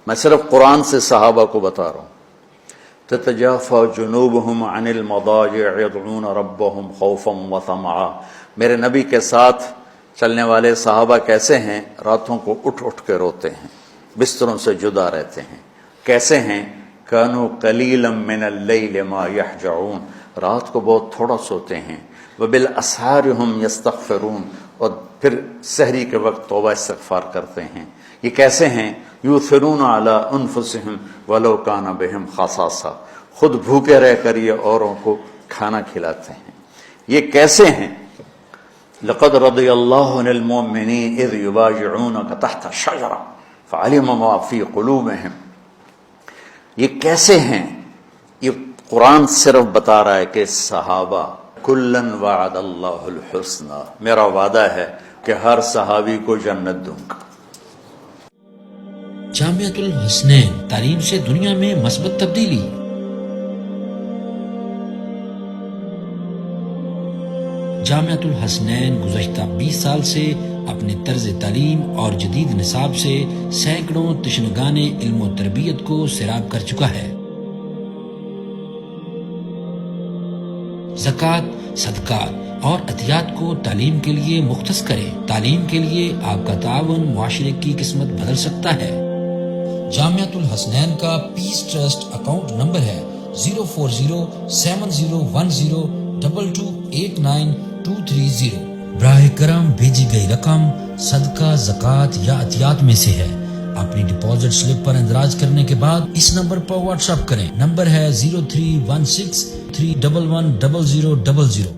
میں صرف قرآن سے صحابہ کو بتا رہا ہوں. تتجافى جنوبهم عن المضاجع يدعون ربهم خوفا وطمعا. میرے نبی کے ساتھ چلنے والے صحابہ کیسے ہیں؟ راتوں کو اٹھ اٹھ کے روتے ہیں، بستروں سے جدا رہتے ہیں. کیسے ہیں؟ كانوا قليلا من الليل ما يهجعون. رات کو بہت تھوڑا سوتے ہیں. وبالاسحار هم يستغفرون. اور پھر سحری کے وقت توبہ استغفار کرتے ہیں. یہ کیسے ہیں؟ یؤثرون علی انفسهم ولو کان بهم خصاصہ. خود بھوکے رہ کر یہ اوروں کو کھانا کھلاتے ہیں. یہ کیسے ہیں؟ لقد رضی اللہ عن المؤمنین اذ یبایعونک تحت الشجرہ فعلم ما فی قلوبهم. یہ کیسے ہیں؟ یہ قرآن صرف بتا رہا ہے کہ صحابہ کلن وعد اللہ الحسنى، میرا وعدہ ہے کہ ہر صحابی کو جنت دوں گا. جامعۃ الحسنین، تعلیم سے دنیا میں مثبت تبدیلی. جامعۃ الحسنین گزشتہ 20 سال سے اپنے طرز تعلیم اور جدید نصاب سے سینکڑوں تشنگان علم و تربیت کو سیراب کر چکا ہے. زکوٰۃ، صدقات اور عطیات کو تعلیم کے لیے مختص کریں. تعلیم کے لیے آپ کا تعاون معاشرے کی قسمت بدل سکتا ہے. جامعۃ الحسنین کا پیس ٹرسٹ اکاؤنٹ نمبر ہے 040701022892230. براہ کرم بھیجی گئی رقم صدقہ، زکوٰۃ یا عطیات میں سے ہے. اپنی ڈپازٹ سلپ پر اندراج کرنے کے بعد اس نمبر پر واٹس ایپ کریں. نمبر ہے 0316311000.